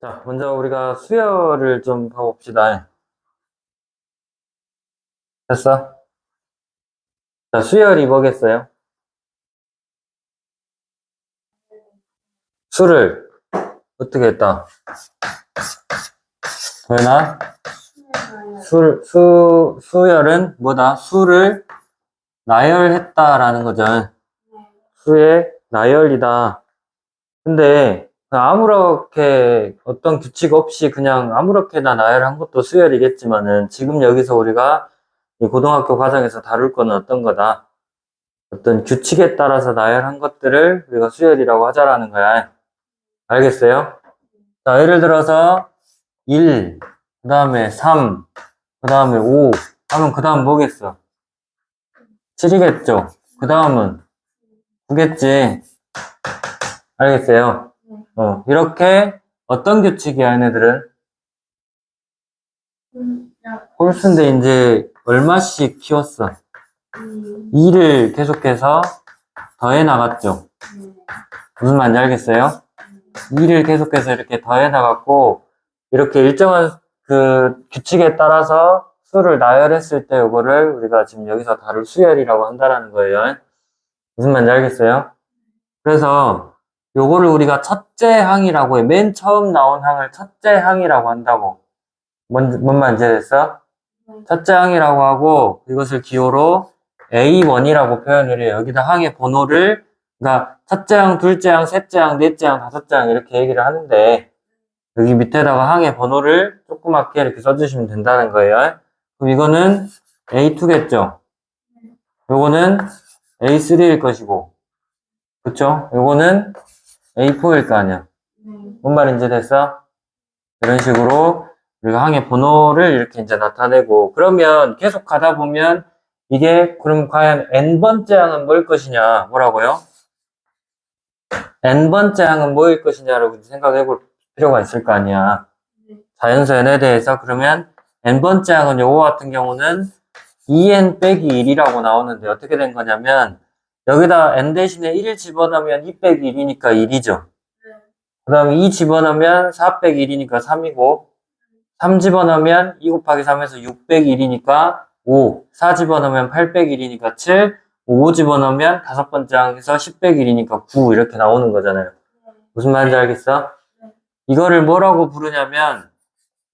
자, 먼저 우리가 수열을 좀 봐봅시다. 됐어? 자, 수열이 뭐겠어요? 수를 어떻게 했다? 도현아? 수열은 뭐다? 수를 나열했다라는 거죠. 수의 나열이다. 근데 아무렇게 어떤 규칙 없이 그냥 아무렇게나 나열한 것도 수열이겠지만은 지금 여기서 우리가 이 고등학교 과정에서 다룰 거는 어떤 거다? 어떤 규칙에 따라서 나열한 것들을 우리가 수열이라고 하자라는 거야. 알겠어요? 자, 예를 들어서 1, 그 다음에 3, 그 다음에 5 하면 그 다음 뭐겠어? 7이겠죠? 그 다음은 9겠지? 알겠어요? 이렇게 어떤 규칙이야, 얘네들은? 홀수인데 이제 얼마씩 키웠어? 2를 계속해서 더해 나갔죠? 무슨 말인지 알겠어요? 2를 계속해서 이렇게 더해 나갔고, 이렇게 일정한 그 규칙에 따라서 수를 나열했을 때 이거를 우리가 지금 여기서 다룰 수열이라고 한다는 거예요. 무슨 말인지 알겠어요? 그래서 요거를 우리가 첫째 항이라고 해. 맨 처음 나온 항을 첫째 항이라고 한다고. 뭔 말인지 됐어? 첫째 항이라고 하고 이것을 기호로 A1이라고 표현을 해요. 여기다 항의 번호를 그러니까 첫째 항, 둘째 항, 셋째 항, 넷째 항, 다섯째 항 이렇게 얘기를 하는데 여기 밑에다가 항의 번호를 조그맣게 이렇게 써주시면 된다는 거예요. 그럼 이거는 A2겠죠? 요거는 A3일 것이고, 그쵸? 요거는 A4일 거 아니야. 뭔 말인지 됐어? 이런 식으로 우리가 항의 번호를 이렇게 이제 나타내고, 그러면 계속 가다 보면 이게 그럼 과연 n번째 항은 뭐일 것이냐? 뭐라고요? n번째 항은 뭐일 것이냐라고 생각해 볼 필요가 있을 거 아니야. 자연수 n에 대해서 그러면 n번째 항은 요거 같은 경우는 2n 빼기 1이라고 나오는데 어떻게 된 거냐면 여기다 n 대신에 1을 집어넣으면 2 빼기 1이니까 1이죠. 그 다음에 2 집어넣으면 4 빼기 1이니까 3이고 3 집어넣으면 2 곱하기 3에서 6 빼기 1이니까 5 4 집어넣으면 8 빼기 1이니까 7 5 집어넣으면 다섯 번째 항에서 10 빼기 1이니까 9 이렇게 나오는 거잖아요. 무슨 말인지 알겠어? 이거를 뭐라고 부르냐면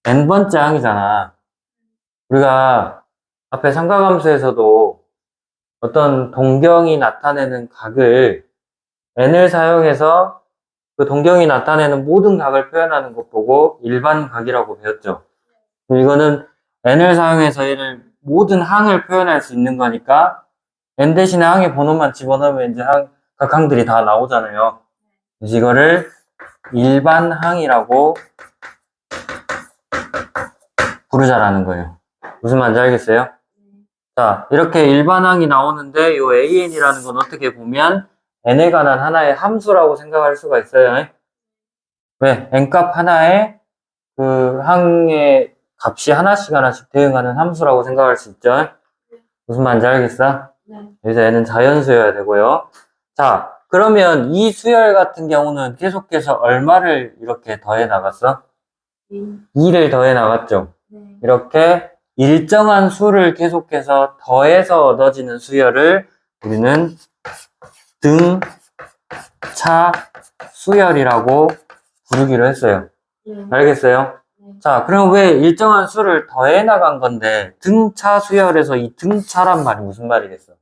n번째 항이잖아. 우리가 앞에 삼각함수에서도 어떤 동경이 나타내는 각을 n을 사용해서 그 동경이 나타내는 모든 각을 표현하는 것 보고 일반각이라고 배웠죠. 이거는 n을 사용해서 얘를 모든 항을 표현할 수 있는 거니까 n 대신에 항의 번호만 집어넣으면 이제 각 항들이 다 나오잖아요. 그래서 이거를 일반항이라고 부르자라는 거예요. 무슨 말인지 알겠어요? 자, 이렇게 일반항이 나오는데 이 an이라는 건 어떻게 보면 n에 관한 하나의 함수라고 생각할 수가 있어요. 왜? n값 하나에 그 항의 값이 하나씩 대응하는 함수라고 생각할 수 있죠. 무슨 말인지 알겠어? 여기서 n은 자연수여야 되고요. 자, 그러면 이 수열 같은 경우는 계속해서 얼마를 이렇게 더해 나갔어? 2를 더해 나갔죠. 이렇게 일정한 수를 계속해서 더해서 얻어지는 수열을 우리는 등차 수열이라고 부르기로 했어요. 알겠어요? 자, 그럼 왜 일정한 수를 더해 나간 건데 등차 수열에서 이 등차란 말이 무슨 말이겠어?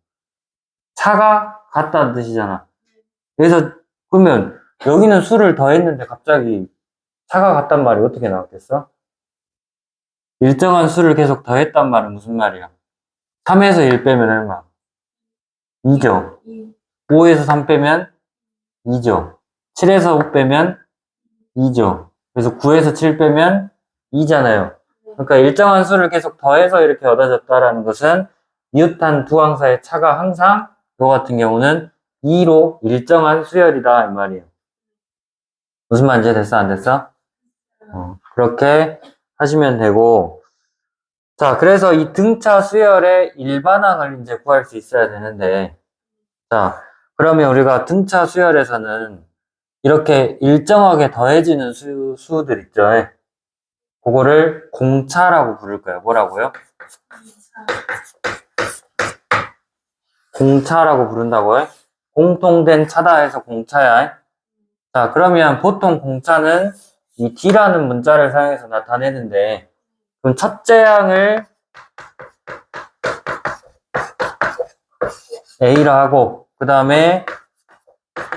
차가 같다는 뜻이잖아. 그래서 그러면 여기는 수를 더했는데 갑자기 차가 같단 말이 어떻게 나왔겠어? 일정한 수를 계속 더했단 말은 무슨 말이야? 3에서 1 빼면 얼마? 2죠. 5에서 3 빼면 2죠. 7에서 5 빼면 2죠. 그래서 9에서 7 빼면 2잖아요. 그러니까 일정한 수를 계속 더해서 이렇게 얻어졌다라는 것은 이웃한 두 항사의 차가 항상 이거 같은 경우는 2로 일정한 수열이다 이 말이에요. 무슨 말인지 됐어 안 됐어? 그렇게 하시면 되고 자 그래서 이 등차 수열의 일반항을 이제 구할 수 있어야 되는데 자 그러면 우리가 등차 수열에서는 이렇게 일정하게 더해지는 수들 있죠. 그거를 공차라고 부를 거예요. 뭐라고요? 공차라고 부른다고요? 공통된 차다 해서 공차야. 자, 그러면 보통 공차는 이 D라는 문자를 사용해서 나타내는데, 그럼 첫째 항을 A라 하고, 그 다음에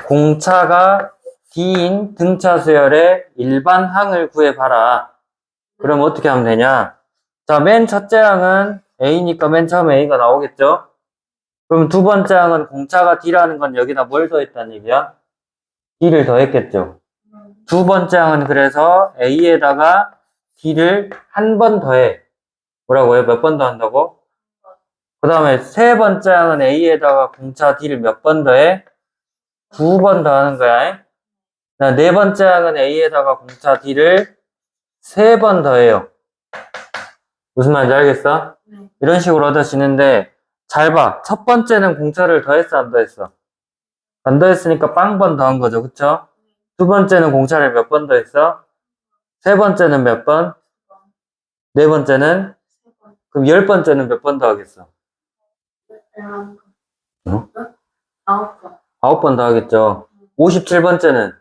공차가 D인 등차 수열의 일반 항을 구해봐라. 그럼 어떻게 하면 되냐? 자, 맨 첫째 항은 A니까 맨 처음에 A가 나오겠죠? 그럼 두 번째 항은 공차가 D라는 건 여기다 뭘 더했다는 얘기야? D를 더했겠죠? 두 번째 항은 그래서 A에다가 D를 한 번 더해. 뭐라고요? 몇 번 더한다고? 그 다음에 세 번째 항은 A에다가 공차 D를 몇 번 더해? 두 번 더하는 거야. 네 번째 항은 A에다가 공차 D를 세 번 더해요. 무슨 말인지 알겠어? 이런 식으로 얻어지는데 잘 봐. 첫 번째는 공차를 더했어, 안 더했어? 안 더했으니까 빵번 더한 거죠. 그쵸? 두 번째는 공차를 몇 번 더했어? 세 번째는 몇 번? 네 번째는? 그럼 10번째는 몇 번 더하겠어? 어? 9번 더하겠죠. 57번째는?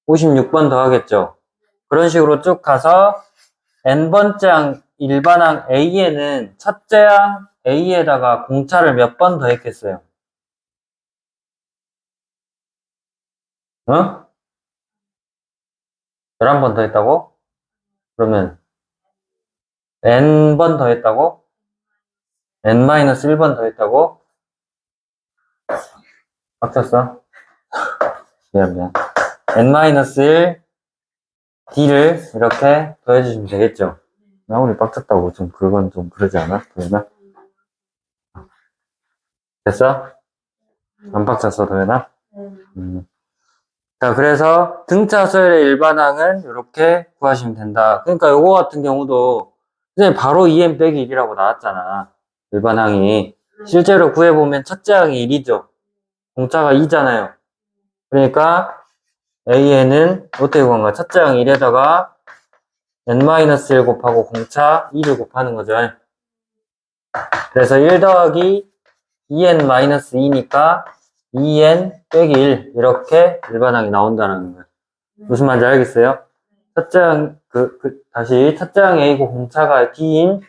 56번 더하겠죠. 그런 식으로 쭉 가서 n번째 항 일반항 A에는 첫째 항 A에다가 공차를 몇 번 더했겠어요? 어? 11번 더했다고? 그러면 n번 더했다고? n-1번 더했다고? 빡쳤어? 미안. n-1 d를 이렇게 더해주시면 되겠죠? 아무리 빡쳤다고 그건 좀 그러지 않아? 도현아? 됐어? 안 빡쳤어, 도현아? 자, 그래서 등차 수열의 일반항은 이렇게 구하시면 된다. 그러니까 요거 같은 경우도 이제 바로 2n 빼기 1이라고 나왔잖아. 일반항이. 실제로 구해보면 첫째 항이 1이죠. 공차가 2잖아요. 그러니까 A에는 어떻게 구한 거야? 첫째 항 1에다가 n-1 곱하고 공차 2를 곱하는 거죠. 그래서 1 더하기 2n-2니까 2n 빼기 1 이렇게 일반항이 나온다는 거예요. 무슨 말인지 알겠어요? 첫째 항, 다시 첫째 항 A고 공차가 D인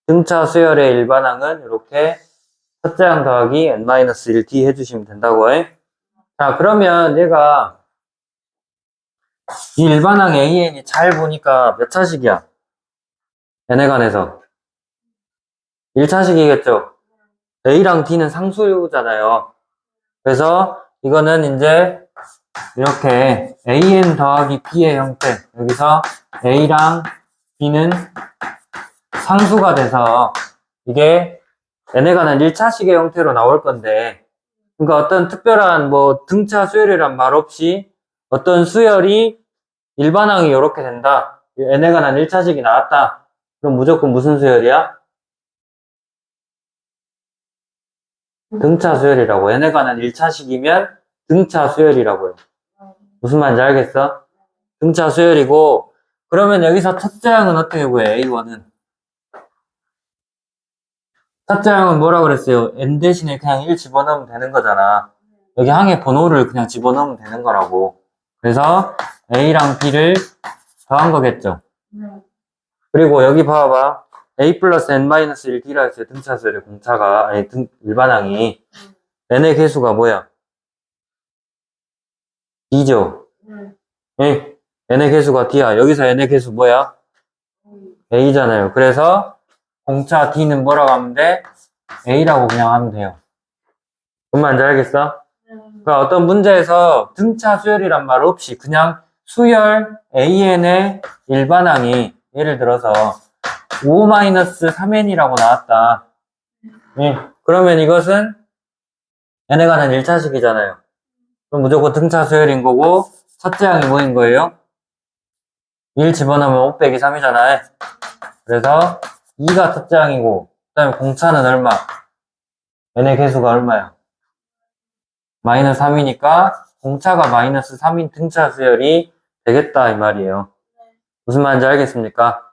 등차 수열의 일반항은 이렇게 첫째 항 더하기 n-1 D 해주시면 된다고 해. 자, 그러면 얘가 이 일반항 AN이 잘 보니까 몇 차식이야? n에 관해서 1차식이겠죠? A랑 D는 상수잖아요. 그래서 이거는 이제 이렇게 AN 더하기 B의 형태, 여기서 A랑 B는 상수가 돼서 이게 n에 관한 1차식의 형태로 나올 건데, 그러니까 어떤 특별한 뭐 등차 수열이란 말 없이 어떤 수열이 일반항이 이렇게 된다. n에 관한 1차식이 나왔다. 그럼 무조건 무슨 수열이야? 등차 수열이라고. n에 관한 1차식이면 등차 수열이라고요. 무슨 말인지 알겠어? 등차 수열이고, 그러면 여기서 첫째 항은 어떻게 구해? A1은. 첫째 항은 뭐라 그랬어요? n 대신에 그냥 1 집어넣으면 되는 거잖아. 여기 항의 번호를 그냥 집어넣으면 되는 거라고. 그래서 A랑 B를 더한 거겠죠. 그리고 여기 봐봐. A 플러스 n-1 D라 했어요. 등차 수열의 공차가, 아니, 일반항이. n의 개수가 뭐야? D죠? 예. n의 개수가 D야. 여기서 n의 개수 뭐야? A잖아요. 그래서 공차 D는 뭐라고 하면 돼? A라고 그냥 하면 돼요. 뭔 말인지 알겠어? 그러니까 어떤 문제에서 등차 수열이란 말 없이 그냥 수열 AN의 일반항이 예를 들어서 5-3n이라고 나왔다. 예. 그러면 이것은 n에 관한 1차식이잖아요. 그럼 무조건 등차 수열인 거고 첫째 항이 뭐인 거예요? 1 집어넣으면 5 빼기 3이잖아요. 그래서 2가 첫째 항이고 그 다음에 공차는 얼마? n의 개수가 얼마야? -3이니까 공차가 마이너스 3인 등차 수열이 되겠다 이 말이에요. 무슨 말인지 알겠습니까?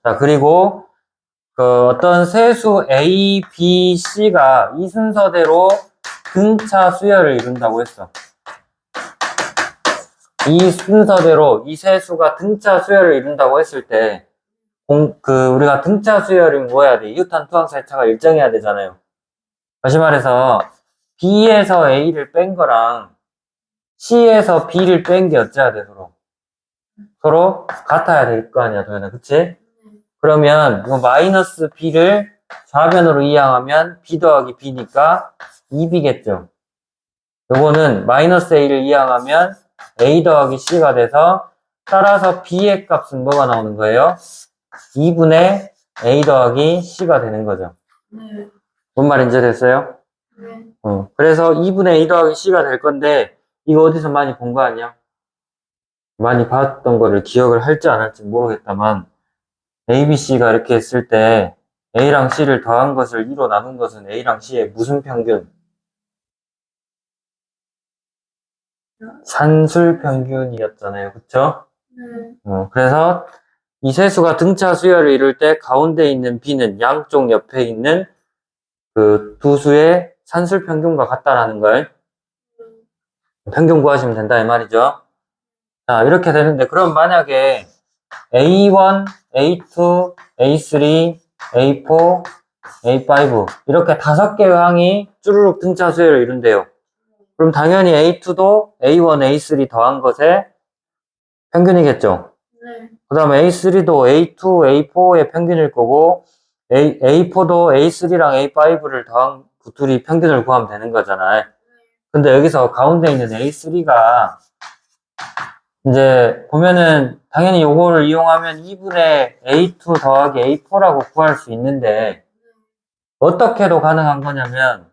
자, 그리고 그 어떤 세수 A, B, C가 이 순서대로 등차 수열을 이룬다고 했어. 이 순서대로 이 세수가 등차 수열을 이룬다고 했을 때 우리가 등차 수열이 뭐여야 돼? 이웃한 투항사의 차가 일정해야 되잖아요. 다시 말해서 B에서 A를 뺀 거랑 C에서 B를 뺀 게 어째야 돼, 서로? 서로 같아야 될 거 아니야, 도현아, 그치? 그러면 이거 마이너스 B를 좌변으로 이항하면 B 더하기 B니까 2B겠죠. 요거는 마이너스 A를 이항하면 A 더하기 C가 돼서 따라서 B의 값은 뭐가 나오는 거예요? 2분의 A 더하기 C가 되는 거죠. 네. 뭔 말인지 됐어요? 네. 그래서 2분의 A 더하기 C가 될 건데 이거 어디서 많이 본 거 아니야? 많이 봤던 거를 기억을 할지 안 할지 모르겠다만 A, B, C가 이렇게 했을 때 A랑 C를 더한 것을 2로 나눈 것은 A랑 C의 무슨 평균? 산술 평균이었잖아요. 그쵸? 네. 그래서 이 세수가 등차 수열을 이룰 때 가운데 있는 B는 양쪽 옆에 있는 그 두 수의 산술 평균과 같다라는 걸 평균 구하시면 된다 이 말이죠. 자, 이렇게 되는데 그럼 만약에 A1, A2, A3, A4, A5 이렇게 5개의 항이 쭈루룩 등차 수열을 이룬대요. 그럼 당연히 A2도 A1, A3 더한 것의 평균이겠죠. 네. 그 다음에 A3도 A2, A4의 평균일 거고 A4도 A3랑 A5를 더한 그 둘이 평균을 구하면 되는 거잖아요. 근데 여기서 가운데 있는 A3가 이제 보면은 당연히 요거를 이용하면 2분의 A2 더하기 A4라고 구할 수 있는데 어떻게도 가능한 거냐면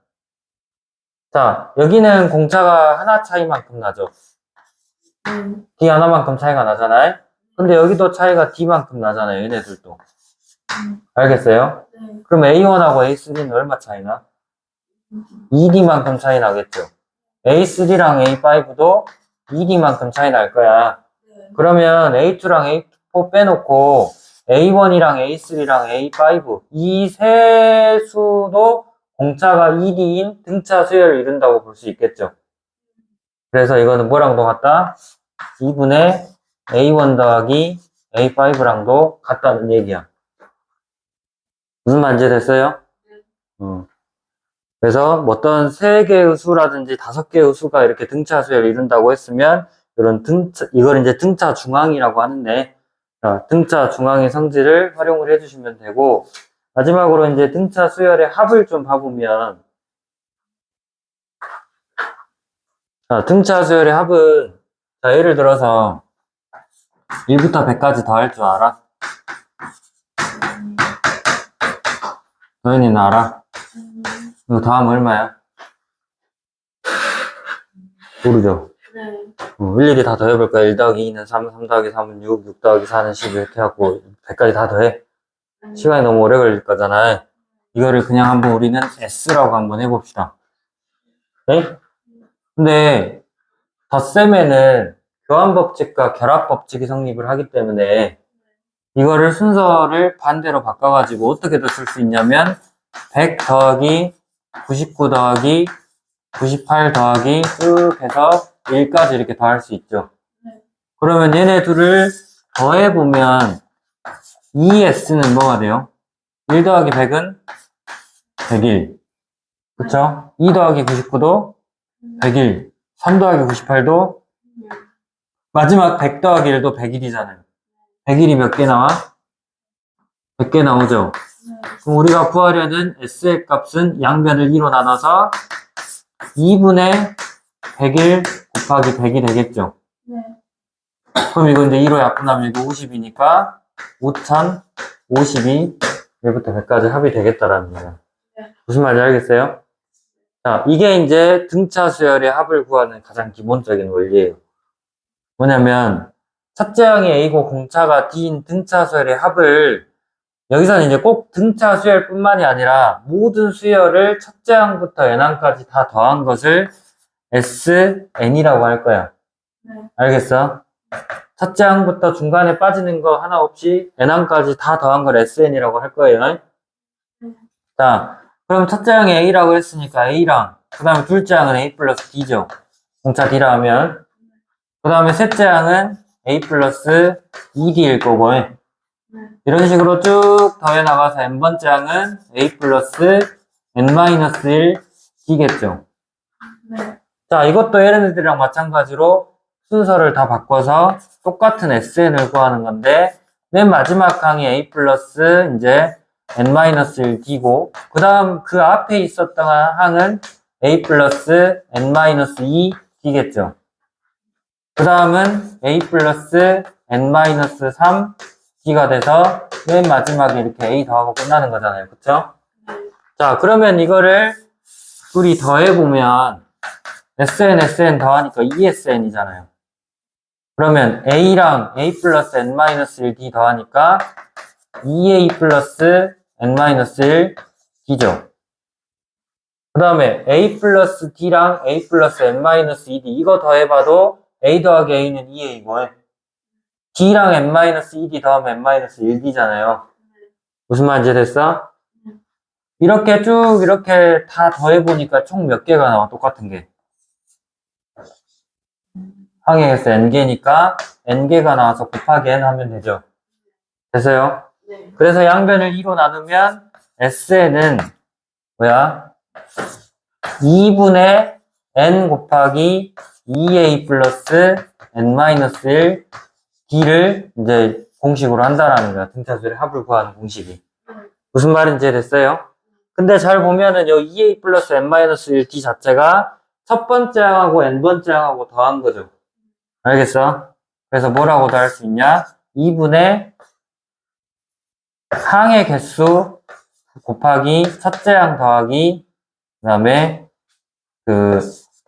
자, 여기는 공차가 하나 차이만큼 나죠. D 하나만큼 차이가 나잖아요. 근데 여기도 차이가 D만큼 나잖아요. 얘네들도. 알겠어요? 네. 그럼 A1하고 A3는 얼마 차이나? 2D만큼 차이 나겠죠. A3랑 A5도 2D만큼 차이 날 거야. 네. 그러면 A2랑 A4 빼놓고 A1이랑 A3랑 A5 이 세 수도 공차가 2D인 등차 수열을 이룬다고 볼 수 있겠죠. 그래서 이거는 뭐랑 같다? 2분의 A1 더하기 A5랑도 같다는 얘기야. 무슨 말인지 됐어요? 그래서 어떤 3개의 수라든지 5개의 수가 이렇게 등차 수열을 이룬다고 했으면 이걸 이제 등차 중앙이라고 하는데 등차 중앙의 성질을 활용을 해주시면 되고 마지막으로 이제 등차 수열의 합을 좀 봐보면 등차 수열의 합은 자, 예를 들어서 1부터 100까지 더할 줄 알아? 도현이는 알아? 이거 더하면 얼마야? 모르죠? 네. 일일이 다 더해볼까? 1 더하기 2는 3, 3 더하기 3은 6, 6 더하기 4는 10 이렇게 해갖고 100까지 다 더해? 시간이 너무 오래 걸릴 거잖아. 이거를 그냥 한번 우리는 S라고 한번 해봅시다. 네? 근데 덧셈에는 교환법칙과 결합법칙이 성립을 하기 때문에 이거를 순서를 반대로 바꿔가지고 어떻게 더 쓸 수 있냐면 100 더하기 99 더하기 98 더하기 쭉 해서 1까지 이렇게 더할 수 있죠. 그러면 얘네 둘을 더해보면 2S는 뭐가 돼요? 1 더하기 100은 101. 그쵸? 2 더하기 99도 101. 3 더하기 98도 마지막 100 더하기 1도 101이잖아요. 101이 몇 개 나와? 100개 나오죠? 그럼 우리가 구하려는 S의 값은 양변을 2로 나눠서 2분의 101 곱하기 100이 되겠죠? 네. 그럼 이거 이제 2로 약분하면 이거 50이니까 5052 1부터 100까지 합이 되겠다라는 거예요. 네. 무슨 말인지 알겠어요? 자, 이게 이제 등차 수열의 합을 구하는 가장 기본적인 원리예요. 뭐냐면 첫째 항이 A고 공차가 D인 등차 수열의 합을 여기서는 이제 꼭 등차 수열뿐만이 아니라 모든 수열을 첫째 항부터 n항까지 다 더한 것을 SN이라고 할 거야. 네. 알겠어? 첫째 항부터 중간에 빠지는 거 하나 없이 n항까지 다 더한 걸 SN이라고 할 거예요. 자, 그럼 첫째 항이 A라고 했으니까 A랑, 그 다음에 둘째 항은 A 플러스 D죠. 공차 D라 하면. 그 다음에 셋째 항은 A 플러스 2D일 거고, 이런 식으로 쭉 더해 나가서 n번째 항은 A 플러스 n-1 D겠죠. 네. 자, 이것도 얘네들이랑 마찬가지로 순서를 다 바꿔서 똑같은 SN을 구하는 건데, 맨 마지막 항이 A 플러스 이제 n-1 D고, 그 다음 그 앞에 있었던 항은 A 플러스 n-2 D겠죠. 그 다음은 A 플러스 n-3 D가 돼서 맨 마지막에 이렇게 A 더하고 끝나는 거잖아요. 그쵸? 자, 그러면 이거를 둘이 더해보면 SN 더하니까 ESN이잖아요. 그러면 A랑 A 플러스 n-1 D 더하니까 2A 플러스 n-1 D죠. 그 다음에 A 플러스 D랑 A 플러스 n-2D 이거 더해봐도 A 더하기 A는 2A고 D랑 n-2D 더하면 n-1D잖아요. 무슨 말인지 됐어? 이렇게 쭉 이렇게 다 더해보니까 총 몇 개가 나와 똑같은 게. 항에서 n개니까 n개가 나와서 곱하기 n 하면 되죠. 됐어요? 네. 그래서 양변을 2로 나누면 SN은 뭐야? 2분의 n 곱하기 2a 플러스 n-1 d를 이제 공식으로 한다라는 거야. 등차수의 합을 구하는 공식이. 무슨 말인지 됐어요? 근데 잘 보면은 여기 2a 플러스 n-1 d 자체가 첫 번째 항하고 n번째 항하고 더한 거죠. 알겠어? 그래서 뭐라고도 할 수 있냐? 2분의 항의 개수 곱하기 첫째 항 더하기 그 다음에 그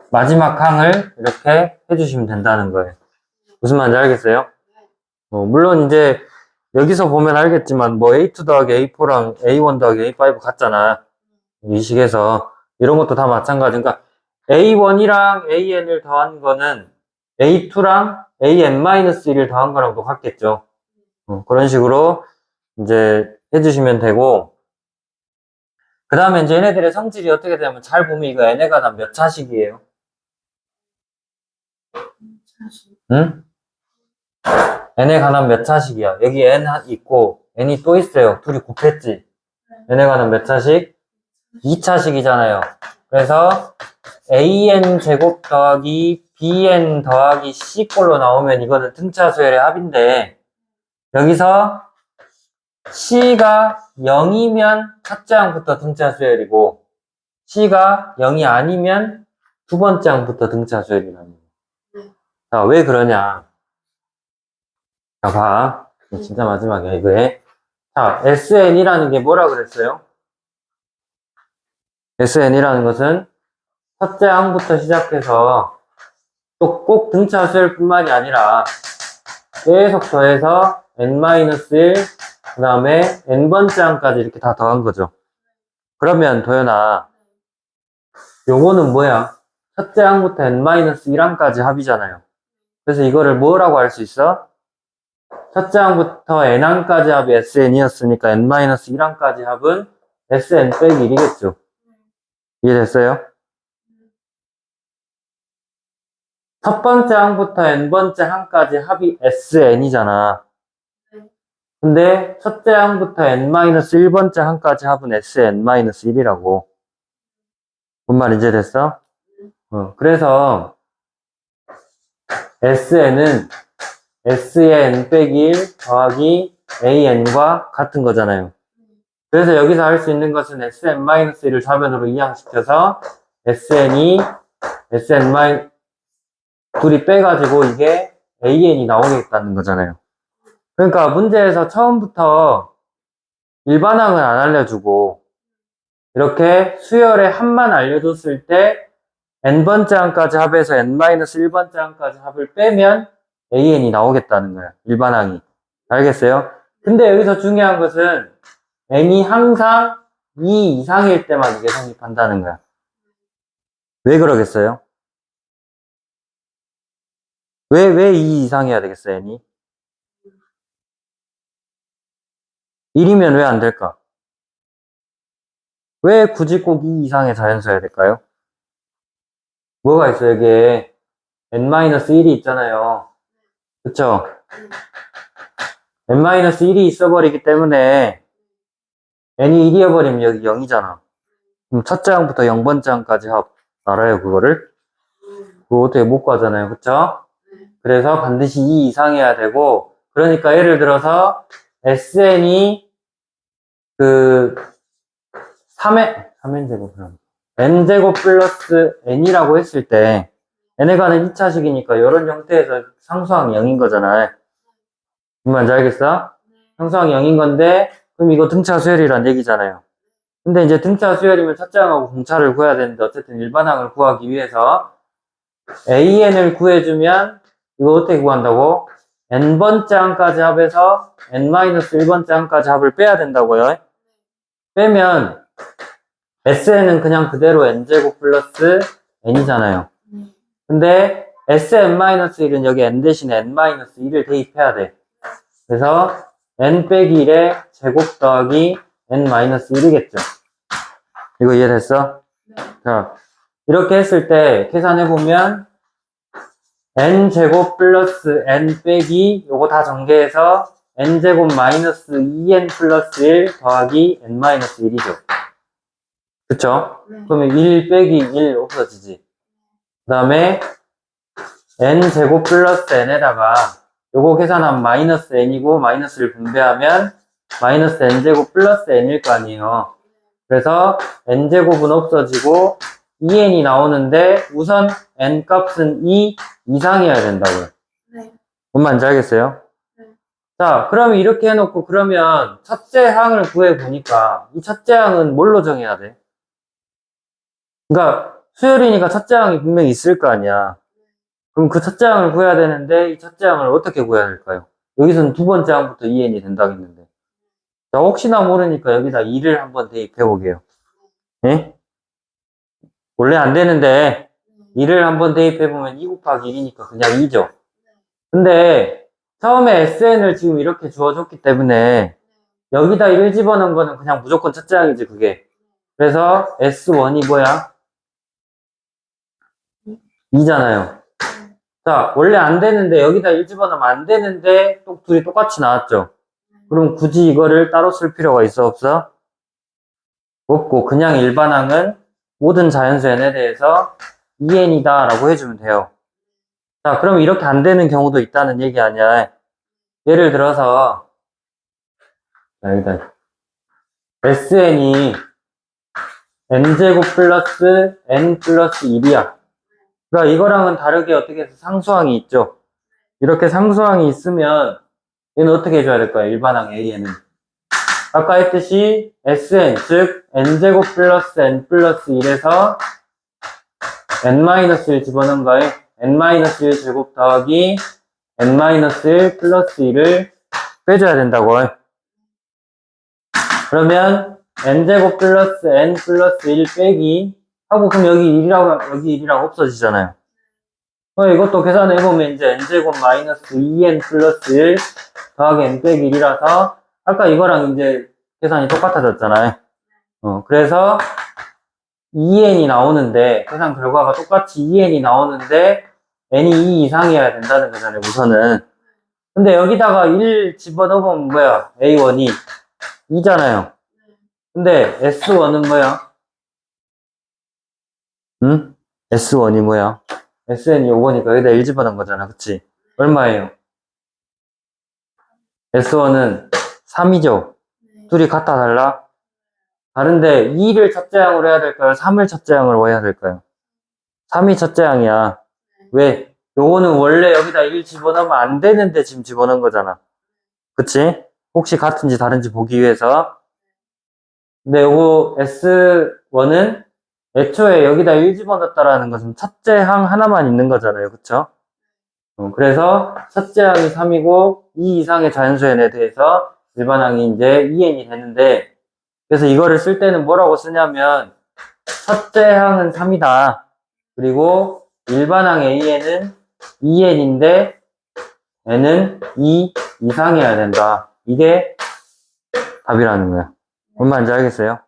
마지막 항을 이렇게 해주시면 된다는 거예요. 무슨 말인지 알겠어요? 물론 이제 여기서 보면 알겠지만 뭐 A2 더하기 A4랑 A1 더하기 A5 같잖아. 이 식에서 이런 것도 다 마찬가지니까 A1이랑 AN을 더한 거는 A2랑 AN-1을 더한 거랑 똑같겠죠. 그런 식으로 이제 해주시면 되고 그 다음에 이제 얘네들의 성질이 어떻게 되냐면 잘 보면 이거 n에 관한 몇 차식이에요? 응? n에 관한 몇 차식이야? 여기 n 있고 n이 또 있어요. 둘이 곱했지? n에 관한 몇 차식? 2차식이잖아요. 그래서 an 제곱 더하기 bn 더하기 c 꼴로 나오면 이거는 등차수열의 합인데 여기서 c가 0이면 첫째 항부터 등차수열이고 c가 0이 아니면 두 번째 항부터 등차수열이 납니다. 자, 왜 그러냐? 자, 봐. 진짜 마지막이야, 이거 해. 자, SN이라는 게 뭐라 그랬어요? SN이라는 것은 첫째 항부터 시작해서 또 꼭 등차수열 뿐만이 아니라 계속 더해서 n-1, 그 다음에 n번째 항까지 이렇게 다 더한 거죠. 그러면 도현아, 요거는 뭐야? 첫째 항부터 n-1항까지 합이잖아요. 그래서 이거를 뭐라고 할 수 있어? 첫째 항부터 n항까지 합이 SN이었으니까 n-1항까지 합은 SN 빼기 1이겠죠. 이해됐어요? 첫 번째 항부터 n번째 항까지 합이 SN이잖아. 근데 첫째 항부터 n-1번째 항까지 합은 SN-1이라고. 뭔 말인지 됐어? 그래서 SN은 S의 n 빼기 1 더하기 AN과 같은 거잖아요. 그래서 여기서 할 수 있는 것은 SN-1을 좌변으로 이항시켜서 SN이 SN- 둘이 빼가지고 이게 AN이 나오겠다는 거잖아요. 그러니까 문제에서 처음부터 일반항은 안 알려주고 이렇게 수열의 합만 알려줬을 때 n번째 항까지 합해서 n-1번째 항까지 합을 빼면 AN이 나오겠다는 거야. 일반항이. 알겠어요? 근데 여기서 중요한 것은 n이 항상 2 이상일 때만 이게 성립한다는 거야. 왜 그러겠어요? 왜 2 이상해야 되겠어, n이? 1이면 왜 안 될까? 왜 굳이 꼭 2 이상의 자연수여야 될까요? 뭐가 있어요, 여기에? n-1이 있잖아요. 그쵸? n-1이 있어버리기 때문에 n이 1이어버리면 여기 0이잖아. 그럼 첫째 항부터 0번째 항까지 합. 알아요, 그거를? 그거 어떻게 못 구하잖아요, 그쵸? 그래서 반드시 2 이상해야 되고, 그러니까 예를 들어서 SN이 그 3n제곱, n제곱 플러스 n이라고 했을 때, n에 관한 2차식이니까 이런 형태에서 상수항 0인 거잖아요. 무슨 말인지 알겠어? 상수항 0인 건데, 그럼 이거 등차 수열이란 얘기잖아요. 근데 이제 등차 수열이면 첫째 항하고 공차를 구해야 되는데, 어쨌든 일반항을 구하기 위해서 AN을 구해주면, 이거 어떻게 구한다고? n번째 항까지 합해서 n-1번째 항까지 합을 빼야 된다고요. 빼면 SN은 그냥 그대로 n제곱 플러스 n이잖아요. 근데 Sn-1은 여기 n 대신에 n-1을 대입해야 돼. 그래서 n 빼기 1의 제곱 더하기 n-1이겠죠. 이거 이해됐어? 자, 이렇게 했을 때 계산해보면 n제곱 플러스 n 빼기 요거 다 전개해서 n제곱 마이너스 2n 플러스 1 더하기 n-1이죠. 그쵸? 그러면 1 빼기 1 없어지지. 그 다음에 n제곱 플러스 n에다가 요거 계산하면 마이너스 n이고 마이너스를 분배하면 마이너스 n제곱 플러스 n일 거 아니에요. 그래서 n제곱은 없어지고 2n이 나오는데 우선 n 값은 2 이상이어야 된다고요. 네. 뭔 말인지 알겠어요? 네. 자, 그러면 이렇게 해놓고 그러면 첫째 항을 구해보니까 이 첫째 항은 뭘로 정해야 돼? 그러니까 수열이니까 첫째 항이 분명히 있을 거 아니야. 그럼 그 첫째 항을 구해야 되는데 이 첫째 항을 어떻게 구해야 될까요? 여기서는 두 번째 항부터 2n이 된다고 했는데. 자, 혹시나 모르니까 여기다 2를 한번 대입해 보게요. 예? 원래 안 되는데 2를 한번 대입해 보면 2 곱하기 1이니까 그냥 2죠. 근데 처음에 SN을 지금 이렇게 주어줬기 때문에 여기다 1 집어넣은 거는 그냥 무조건 첫째 항이지 그게. 그래서 S1이 뭐야? 2잖아요. 자, 원래 안 되는데 여기다 1 집어넣으면 안 되는데 또 둘이 똑같이 나왔죠. 그럼 굳이 이거를 따로 쓸 필요가 있어 없어? 없고 그냥 일반항은 모든 자연수 n에 대해서 2n이다 라고 해주면 돼요. 자, 그럼 이렇게 안 되는 경우도 있다는 얘기 아니야. 예를 들어서 자, 일단 SN이 n제곱 플러스 n 플러스 1이야. 그러니까 이거랑은 다르게 어떻게 해서 상수항이 있죠. 이렇게 상수항이 있으면 얘는 어떻게 해줘야 될까요? 일반항 A에는. 아까 했듯이 Sn, 즉 n제곱 플러스 n 플러스 1에서 n-1 집어넣은 거에 n-1 제곱 더하기 n-1 플러스 1을 빼줘야 된다고. 그러면 n제곱 플러스 n 플러스 1 빼기 하고 그럼 여기 1이랑 없어지잖아요. 이것도 계산해보면 이제 n제곱 마이너스 2n 플러스 1 더하기 n 빼기 1이라서 아까 이거랑 이제 계산이 똑같아졌잖아요. 그래서 2n이 나오는데 계산 결과가 똑같이 2n이 나오는데 n이 2 이상이어야 된다는 거잖아요, 우선은. 근데 여기다가 1 집어넣으면 뭐야? A1이 2잖아요. 근데 S1은 뭐야? 응? S1이 뭐야? SN이 5거니까 여기다 1 집어넣은 거잖아, 그치? 얼마예요? S1은 3이죠? 둘이 같아 달라? 다른데 2를 첫째 항으로 해야 될까요? 3을 첫째 항으로 해야 될까요? 3이 첫째 항이야. 왜? 요거는 원래 여기다 1 집어넣으면 안 되는데 지금 집어넣은 거잖아. 그치? 혹시 같은지 다른지 보기 위해서. 근데 요거 S1은 애초에 여기다 1 집어넣었다라는 것은 첫째 항 하나만 있는 거잖아요. 그쵸? 그래서 첫째 항이 3이고 2 이상의 자연수 n에 대해서 일반항이 이제 2n이 되는데 그래서 이거를 쓸 때는 뭐라고 쓰냐면 첫째 항은 3이다. 그리고 일반항 A에는 2n인데 n은 2 이상이어야 된다. 이게 답이라는 거야. 뭔 말인지 알겠어요?